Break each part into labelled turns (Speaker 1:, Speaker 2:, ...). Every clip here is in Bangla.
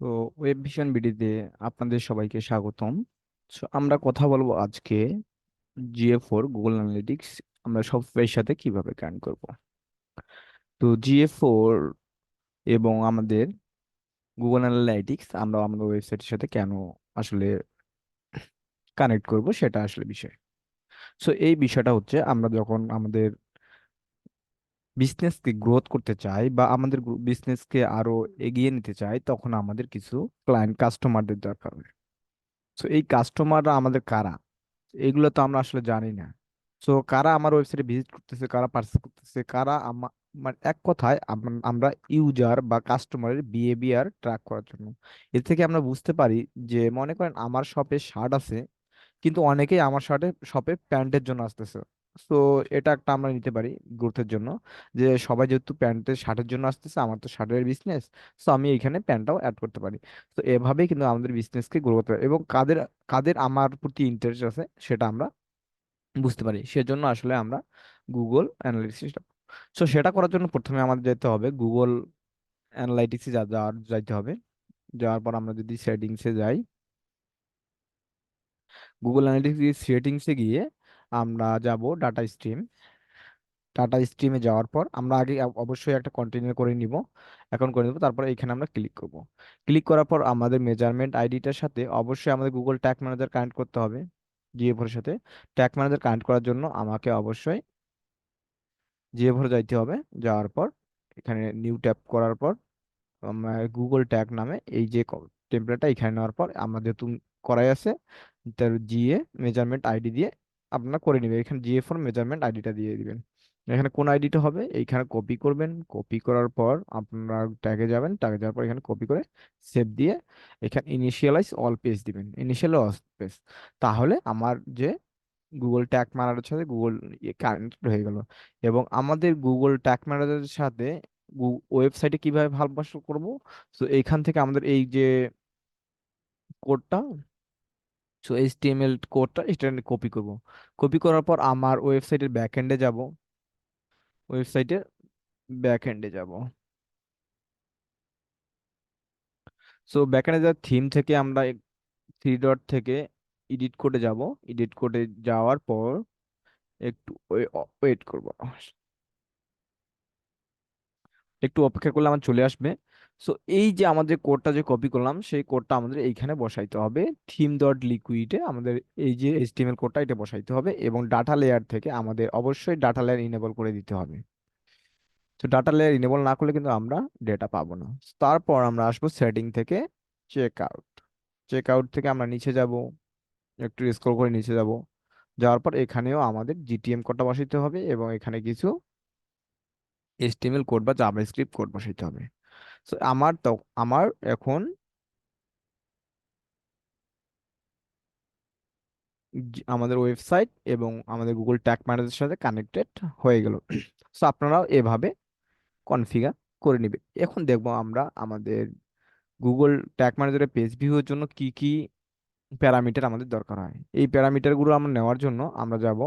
Speaker 1: তো ওয়েব ভিশন বিডিতে আপনাদের সবাইকে স্বাগতম। আমরা কথা বলবো আজকে GA4 গুগল অ্যানালিটিক্স আমরা সফটওয়্যারের সাথে কিভাবে কানেক্ট করব। তো GA4 এবং আমাদের গুগল অ্যানালিটিক্স আমরা আমাদের ওয়েবসাইটের সাথে কেন আসলে কানেক্ট করব সেটা আসলে বিষয়। এই বিষয়টা হচ্ছে আমরা যখন আমাদের বিজনেসকে গ্রোথ করতে চাই বা আমাদের বিজনেসকে আরো এগিয়ে নিতে চাই, তখন আমাদের কিছু ক্লায়েন্ট কাস্টমারদের দরকার হয়। এই কাস্টমাররা আমাদের কারা, এগুলো তো আমরা আসলে জানি না। কারা আমার ওয়েবসাইটে ভিজিট করতেছে, কারা পার্সেস করতেছে, কারা মানে এক কথায় আমরা ইউজার বা কাস্টমারের বিহেভিয়ার ট্র্যাক করার জন্য এর থেকে আমরা বুঝতে পারি যে, মনে করেন আমার শপে শার্ট আছে, কিন্তু অনেকেই আমার শপে প্যান্টের জন্য আসতেছে। তো এটা একটা আমরা নিতে পারি গ্রোথের জন্য, যে সবাই যেহেতু প্যান্টের শার্টের জন্য আসতেছে, আমার তো শার্টের বিজনেস, আমি এখানে প্যান্টটাও অ্যাড করতে পারি। তো এভাবেই কিন্তু আমাদের বিজনেসকে গ্রো করতে পারি, এবং কাদের কাদের আমার প্রতি ইন্টারেস্ট আছে সেটা আমরা বুঝতে পারি। সেজন্য আসলে আমরা গুগল অ্যানালিটিক্স, সেটা করার জন্য প্রথমে আমাদের যেতে হবে গুগল অ্যানালাইটিক্সে যাইতে হবে। যাওয়ার পর আমরা যদি সেটিংসে যাই, গুগল অ্যানালিটিক্স সেটিংসে গিয়ে আমরা যাব ডাটা স্ট্রিম। ডাটা স্ট্রিমে যাওয়ার পর আমরা আগে অবশ্যই একটা কন্টেইনার করে নিব, অ্যাকাউন্ট করে নিব। তারপর এখানে আমরা ক্লিক করব। ক্লিক করার পর আমাদের মেজারমেন্ট আইডিটার সাথে অবশ্যই আমাদের গুগল ট্যাগ ম্যানেজার কানেক্ট করতে হবে। জিএফওর সাথে ট্যাগ ম্যানেজার কানেক্ট করার জন্য আমাকে অবশ্যই জিএফওর যাইতে হবে। যাওয়ার পর এখানে নিউ ট্যাপ করার পর গুগল ট্যাগ নামে এই যে টেমপ্লেটটা এখানে নেওয়ার পর আমাদের যেহেতু করাই আছে, তার জিএ মেজারমেন্ট আইডি দিয়ে আপনারা করে নেবেন। এখানে GA4 মেজারমেন্ট আইডিটা দিয়ে দিবেন। এখানে কোন আইডিটা হবে এইখানে কপি করবেন। কপি করার পর আপনারা ট্যাগে যাবেন, ট্যাগে যাওয়ার পর এখানে কপি করে সেভ দিয়ে এখানে ইনিশিয়ালাইজ অল পেজ দিবেন, ইনিশিয়াল অল পেজ। তাহলে আমার যে গুগল ট্যাগ ম্যানেজারের সাথে গুগল কানেক্ট হয়ে গেল। এবং আমাদের গুগল ট্যাগ ম্যানেজারের সাথে ওয়েবসাইটে কিভাবে ভালবাসা করব, এইখান থেকে আমাদের এই যে কোডটা, HTML কোডটা এটা কপি করব। কপি করার পর আমার ওয়েবসাইটের ব্যাকএন্ডে যাব। ওয়েবসাইটের ব্যাকএন্ডে যাব। ব্যাকএন্ডে যাওয়ার থিম থেকে আমরা থ্রি ডট থেকে এডিট কোডে যাব। এডিট কোডে যাওয়ার পর একটু ওয়েট করব, একটু অপেক্ষা করলে আমার চলে আসবে। এই যে আমাদের কোডটা যে কপি করলাম, সেই কোডটা আমাদের এইখানে বসাইতে হবে। থিম ডট লিকুইডে আমাদের এই যে HTML কোডটা এটা বসাইতে হবে, এবং ডাটা লেয়ার থেকে আমাদের অবশ্যই ডাটা লেয়ার ইনেবল করে দিতে হবে। ডাটা লেয়ার ইনেবল না করলে কিন্তু আমরা ডেটা পাবো না। তারপর আমরা আসবো সেটিং থেকে চেক আউট। চেক আউট থেকে আমরা নিচে যাব, একটু স্ক্রল করে নিচে যাব। যাওয়ার পর এখানেও আমাদের জিটিএম কোডটা বসাইতে হবে, এবং এখানে কিছু HTML কোড বা জাভাস্ক্রিপ্ট কোড বসাইতে হবে। আমার এখন আমাদের ওয়েবসাইট এবং আমাদের গুগল ট্যাগ ম্যানেজারের সাথে কানেক্টেড হয়ে গেল। আপনারাও এভাবে কনফিগার করে নিবে। এখন দেখবো আমরা আমাদের গুগল ট্যাগ ম্যানেজারের পেজ ভিউর জন্য কি কি প্যারামিটার আমাদের দরকার হয়। এই প্যারামিটারগুলো আমরা নেওয়ার জন্য আমরা যাব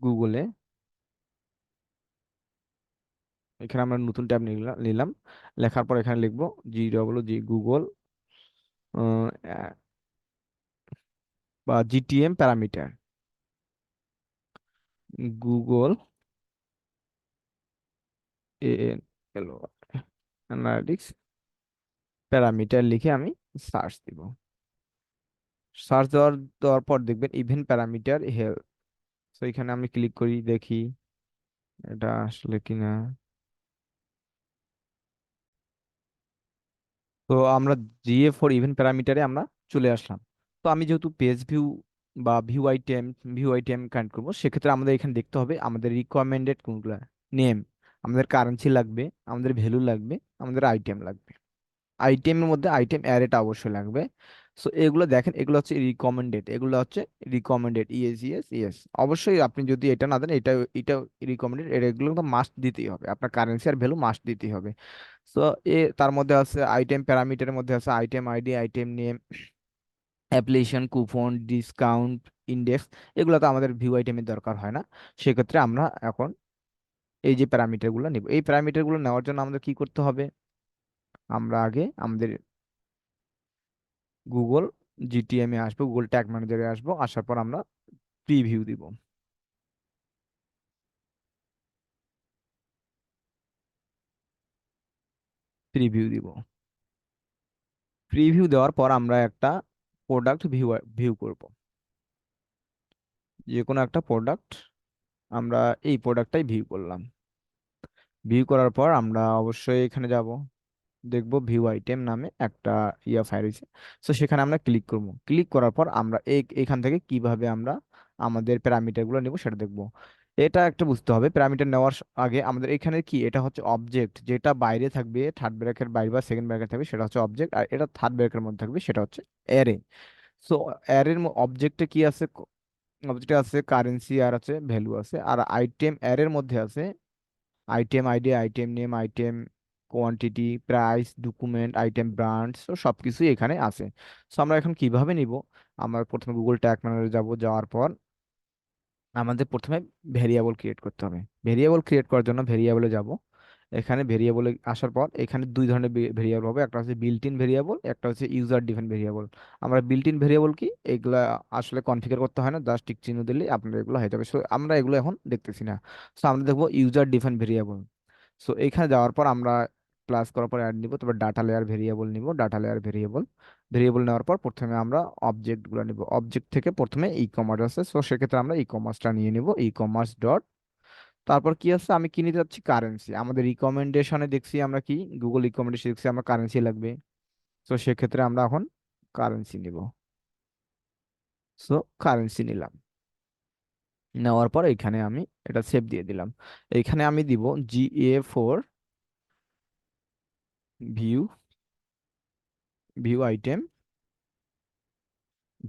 Speaker 1: গুগলে। এখানে আমরা নতুন ট্যাব নিলাম। লেখার পর এখানে লিখবো GWG গুগল বা GTM parameter, Google ANL analytics parameter লিখে আমি সার্চ দিব। সার্চ দেওয়ার পর দেখবেন ইভেন্ট প্যারামিটার হেলথ। এখানে আমি ক্লিক করি, দেখি এটা আসলে কিনা। আমরা GA4 ইভেন্ট প্যারামিটারে আমরা চলে আসলাম। আমি যেহেতু পেজ ভিউ বা ভিউ আইটেম কানেক্ট করবো, সেক্ষেত্রে আমাদের এখানে দেখতে হবে আমাদের রিকমেন্ডেড কোনগুলা। নেম, আমাদের কারেন্সি লাগবে, আমাদের ভ্যালু লাগবে, আমাদের আইটেম লাগবে। আইটেমের মধ্যে আইটেম অ্যারেটা অবশ্যই লাগবে। এগুলো দেখেন, এগুলো হচ্ছে রিকমেন্ডেড, এগুলো হচ্ছে রিকমেন্ডেড, ইয়েস ইয়েস ইয়েস। অবশ্যই আপনি যদি এটা না দেন, এটা রিকমেন্ডেড, এগুলো তো মাস্ট দিতেই হবে, আপনার কারেন্সি আর ভ্যালু মাস্ট দিতেই হবে। সো তার মধ্যে আছে আইটেম প্যারামিটারের মধ্যে আছে item ID, item name, application, coupon, discount, index. এগুলো তো আমাদের ভিউ আইটেমের দরকার হয় না। সেক্ষেত্রে আমরা এখন এই যে প্যারামিটারগুলো নিব, এই প্যারামিটারগুলো নেওয়ার জন্য আমাদের কি করতে হবে, আমরা আগে আমাদের গুগল জিটিএম এ আসবো, গুগল ট্যাগ ম্যানেজারে আসবো, আসার পর আমরা প্রিভিউ দিব। প্রিভিউ দিব। প্রিভিউ দেওয়ার পর আমরা একটা প্রোডাক্ট ভিউ ভিউ করব। যে কোনো একটা প্রোডাক্ট আমরা এই প্রোডাক্টটাই ভিউ করলাম। ভিউ করার পর আমরা অবশ্যই এখানে যাব, দেখবো ভিউ আইটেম নামে একটা ফাইল রয়েছে। তো সেখানে আমরা ক্লিক করব। ক্লিক করার পর আমরা এখান থেকে কিভাবে আমরা আমাদের প্যারামিটার গুলো নেব সেটা দেখবো। এটা একটা বুঝতে হবে, প্যারামিটার নেওয়ার আগে আমাদের এখানে কি, এটা হচ্ছে অবজেক্ট, যেটা বাইরে থাকবে থার্ড ব্র্যাকের বাইরে বা সেকেন্ড ব্র্যাকেট থাকবে সেটা হচ্ছে অবজেক্ট, আর এটা থার্ড ব্র্যাকের মধ্যে থাকবে সেটা হচ্ছে অ্যারে। সো অ্যারের অবজেক্টে কি আছে, অবজেক্টে আছে কারেন্সি আর আছে ভ্যালু আছে, আর আইটেম অ্যারের মধ্যে আছে item ID, item name, item quantity, price, document, item brands, তো সবকিছুই এখানে আছে। সো আমরা এখন কিভাবে নিব, আমরা প্রথমে গুগল ট্যাগ ম্যানেজারে যাব, যাওয়ার পর আমাদের প্রথমে ভেরিয়েবল ক্রিয়েট করতে হবে। ভেরিয়েবল ক্রিয়েট করার জন্য ভেরিয়েবলে যাব। এখানে ভেরিয়েবলে আসার পর এখানে দুই ধরনের ভেরিয়েবল হবে, একটা হচ্ছে বিল্ট ইন ভেরিয়েবল, একটা হচ্ছে ইউজার ডিফাইন ভেরিয়েবল। আমরা বিল্ট ইন ভেরিয়েবল কি, এগুলা আসলে কনফিগার করতে হয় না, জাস্ট টিক চিহ্ন দিলে আপনার এগুলো হয়ে যাবে। সো আমরা এগুলো এখন দেখতেছি না। সো আমরা দেখবো ইউজার ডিফাইন ভেরিয়েবল। সো এখানে যাওয়ার পর আমরা ক্লাস করার পর অ্যাড নিব, তারপর ডাটা লেয়ার ভেরিয়েবল নিব, ডাটা লেয়ার ভেরিয়েবল। ভেরিয়েবল নেওয়ার পর প্রথমে আমরা অবজেক্ট গুলো নিব, অবজেক্ট থেকে প্রথমে ই কমার্স আছে, সো সেক্ষেত্রে আমরা ই কমার্সটা নিয়ে নিব, ই কমার্স ডট, তারপর কি আছে, আমি কি নিতে যাচ্ছি, কারেন্সি। আমাদের রিকমেন্ডেশনে দেখছি আমরা কি, গুগল রিকমেন্ডেশন দেখছি আমরা কারেন্সি লাগবে। তো সেক্ষেত্রে আমরা এখন কারেন্সি নিব। সো কারেন্সি নিলাম। নেওয়ার পর এখানে আমি এটা সেভ দিয়ে দিলাম। এখানে আমি দিব GA4 view, view item,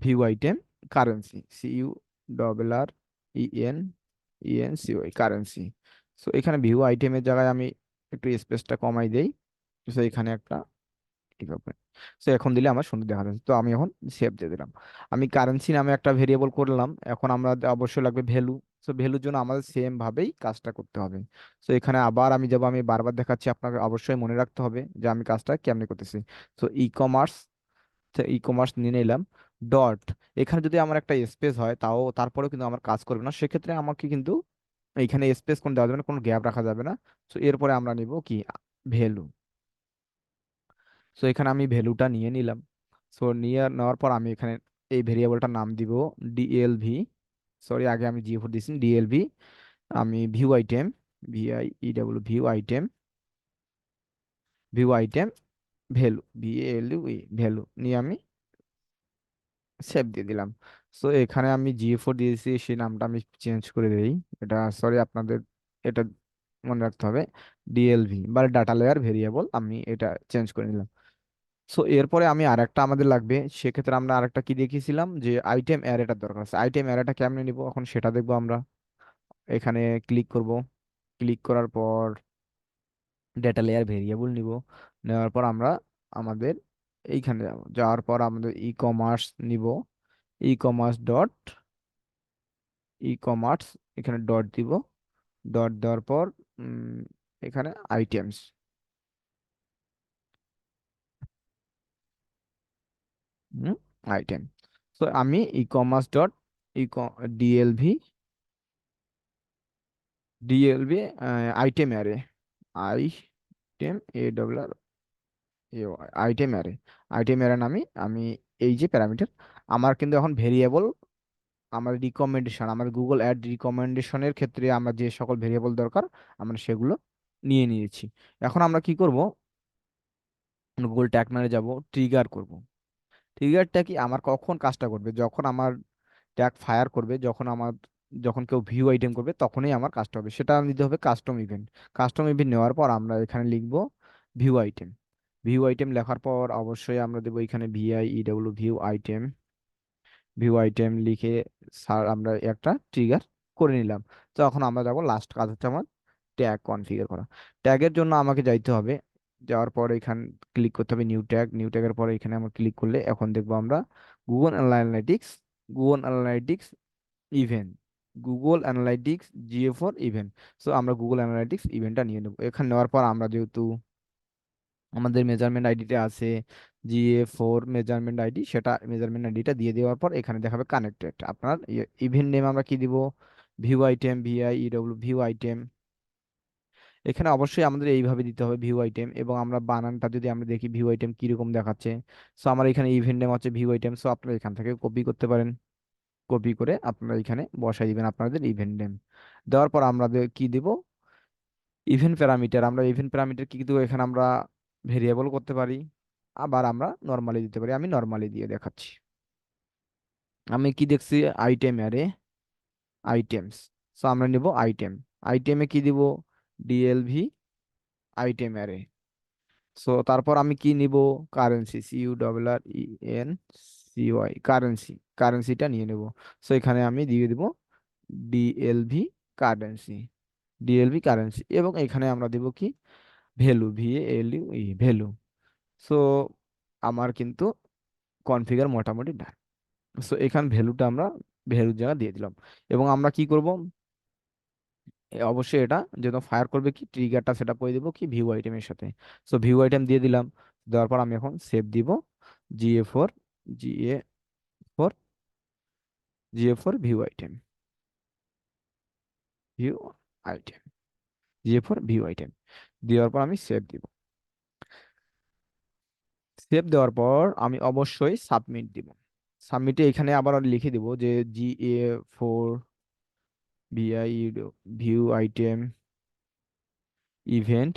Speaker 1: view item currency, CURRENCY currency. So এখানে ভিউ আইটেমের জায়গায় আমি একটু স্পেসটা কমাই দেই। তো এখানে একটা এইভাবে, সো এখন দিলে আমার সুন্দর দেখা যাচ্ছে। তো আমি এখন সেভ দিয়ে দিলাম। আমি কারেন্সি নামে একটা ভেরিয়েবল করলাম, এখন আমরা অবশ্যই লাগবে ভ্যালু। সো ভ্যালুর জন্য আমাদের সেম ভাবেই কাজটা করতে হবে। সো এখানে আবার আমি যাব, আমি বারবার দেখাচ্ছি, আপনাকে অবশ্যই মনে রাখতে হবে যে আমি কাজটা কেমনে করতেছি। So e commerce, e commerce নিয়ে নিলাম ডট, এখানে যদি আমার একটা স্পেস হয় তাও তারপরেও কিন্তু আমার কাজ করবে না, সেক্ষেত্রে আমাকে কিন্তু এইখানে স্পেস কোন দেওয়া যাবে না, কোনো গ্যাপ রাখা যাবে না। সো এরপরে আমরা নিব কি, ভ্যালু। সো এখানে আমি ভ্যালুটা নিয়ে নিলাম। সো নিয়ে নেওয়ার পর আমি এখানে এই ভেরিয়েবলটার নাম দিব ডিএলভি, সরি আগে আমি জিও4 দিয়েছি, ডিএলভি। আমি view item, VIEW view item, view item value, value নিয়ে আমি সেভ দিয়ে দিলাম। সো এখানে আমি GA4 দিয়েছি, সেই নামটা আমি চেঞ্জ করে দিই। এটা সরি আপনাদের এটা মনে রাখতে হবে, ডিএলভি বা ডাটা লেয়ার ভেরিয়েবল, আমি এটা চেঞ্জ করে নিলাম। সো এরপরে আমি আরেকটা আমাদের লাগবে, সেক্ষেত্রে আমরা আরেকটা কি দেখিয়েছিলাম যে আইটেম অ্যারেটার দরকার আছে, আইটেম অ্যারেটা কেমনে নিব এখন সেটা দেখবো আমরা। এখানে ক্লিক করব। ক্লিক করার পর ডেটা লেয়ার ভেরিয়েবল নিব। নেওয়ার পর আমরা আমাদের এইখানে যাব, যাওয়ার পর আমাদের ই কমার্স নিব, e commerce dot, e commerce এখানে ডট দিব। ডট দেওয়ার পর উম, এখানে আইটেমস, আইটেম। তো আমি e commerce dot e DLV, DLB item array, item item array, item array নামে আমি এই যে প্যারামিটার, আমার কিন্তু এখন ভেরিয়েবল, আমার রিকমেন্ডেশন, আমার গুগল অ্যাড রিকমেন্ডেশনের ক্ষেত্রে আমরা যে সকল ভেরিয়েবল দরকার আমরা সেগুলো নিয়ে নিয়েছি। এখন আমরা কি করব, গুগল ট্যাগ মানে যাব, ট্রিগার করব। ট্রিগারটা কি, আমার কখন কাজটা করবে, যখন আমার ট্যাগ ফায়ার করবে, যখন কেউ ভিউ আইটেম করবে তখনই আমার কাজটা হবে, সেটা নিতে হবে কাস্টম ইভেন্ট। কাস্টম ইভেন্ট নেওয়ার পর আমরা এখানে লিখব ভিউ আইটেম। ভিউ আইটেম লেখার পর অবশ্যই আমরা দেবো এখানে VIEW view item, view item লিখে স্যার আমরা একটা ট্রিগার করে নিলাম। তো এখন আমরা যাব, লাস্ট কাজ হচ্ছে আমার ট্যাগ কনফিগার করা। ট্যাগের জন্য আমাকে যাইতে হবে, যাওয়ার পর এখানে ক্লিক করতে হবে নিউ ট্যাগ, নিউ ট্যাগের পরে এখানে আমরা ক্লিক করলে এখন দেখবো আমরা Google analytics, Google analytics event, Google analytics GA4 event. So আমরা গুগল অ্যানালাইটিক্স ইভেন্টটা নিয়ে নেব। এখানে নেওয়ার পর আমরা যেহেতু আমাদের মেজারমেন্ট আইডিতে আছে, GA4 মেজারমেন্ট আইডি, সেটা মেজারমেন্ট আইডিটা দিয়ে দেওয়ার পর এখানে দেখাবে কানেক্টেড। আপনার ইভেন্ট নেম আমরা কি দিব? View item, view item. এখানে অবশ্যই আমাদের এইভাবে দিতে হবে ভিউ আইটেম, এবং আমরা বানানটা যদি আমরা দেখি ভিউ আইটেম কিরকম দেখাচ্ছে। সো আমার এখানে ইভেন্ট নেম হচ্ছে ভিউ আইটেম, সো আপনারা এখান থেকে কপি করতে পারেন। কপি করে আপনারা এখানে বসাই দিবেন আপনাদের ইভেন্ট নেম। দেওয়ার পর আমরা কি দিব? Event parameter. আমরা ইভেন্ট প্যারামিটার কি দিব? এখানে আমরা ভেরিয়েবল করতে পারি, আবার আমরা নর্মালি দিতে পারি। আমি নর্মালি দিয়ে দেখাচ্ছি। আমি কি দেখছি? Item array, items. সো আমরা নিব আইটেম। আইটেমে কি দিব? ডিএলভি আইটেম অ্যারে। সো তারপর আমি কি নিব? Currency, CURRENCY, currency. কারেন্সিটা নিয়ে নেব। সো এখানে আমি দিয়ে দিব ডিএলভি কারেন্সি, ডিএলভি কারেন্সি। এবং এখানে আমরা দিব কি? Value, VALUE, value. সো আমার কিন্তু কনফিগার মোটামুটি ডান। সো এখান ভ্যালুটা আমরা ভ্যালুর জায়গা দিয়ে দিলাম। এবং আমরা কি করব? অবশ্যই এটা যেহেতু ফায়ার করবে, কি ট্রিগারটা সেট আপ করে দিব কি ভিউ আইটেমের সাথে। সো ভিউ আইটেম দিয়ে দিলাম। দেওয়ার পর আমি এখন সেভ দিব। GA4, GA4, GA4 view item, view item, GA4 view item. দেওয়ার পর আমি সেভ দিব। সেভ দেওয়ার পর আমি অবশ্যই সাবমিট দিব। সাবমিটে এখানে আবার লিখে দিব যে GA4 VI view item event,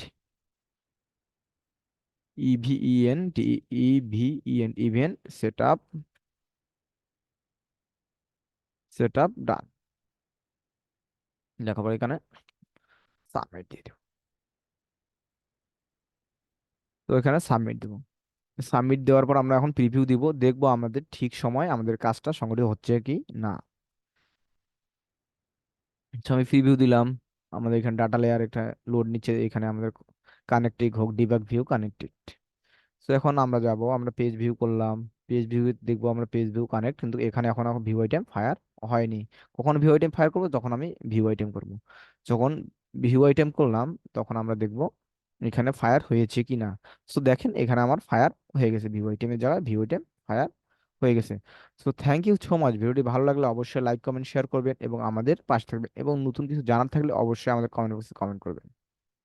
Speaker 1: event set up done. লেখাপড়া এখানে সাবমিট দিয়ে দেবো। তো এখানে সাবমিট দেবো। সাবমিট দেওয়ার পর আমরা এখন প্রিভিউ দিব, দেখবো আমাদের ঠিক সময় আমাদের কাজটা সংগঠিত হচ্ছে কি না। আচ্ছা, আমি প্রিভিউ দিলাম। আমাদের এখানে ডাটা লেয়ার একটা লোড নিচ্ছে, এখানে আমাদের কানেক্টেড হোক, ডিবাগ ভিউ কানেক্টেড। তো এখন আমরা যাব, আমরা পেজ ভিউ করলাম। পেজ ভিউ দেখবো আমরা পেজ ভিউ কানেক্ট, কিন্তু এখানে এখন ভিউ আইটেম ফায়ার হয়নি। কখন ভিউ আইটেম ফায়ার করবো? যখন আমি ভিউ আইটেম করব। যখন ভিউ আইটেম করলাম তখন আমরা দেখবো এখানে ফায়ার হয়েছে কি না। সো দেখেন এখানে আমার ফায়ার হয়ে গেছে, ভিউ আইটেমের জায়গায় ভিউ আইটেম ফায়ার হয়ে গেছে। So thank you so much. ভিডিওটি ভালো লাগলে অবশ্যই লাইক কমেন্ট শেয়ার করবেন এবং আমাদের পাশে থাকবেন, এবং নতুন কিছু জানার থাকলে অবশ্যই আমাদের কমেন্ট বক্সে কমেন্ট করবেন।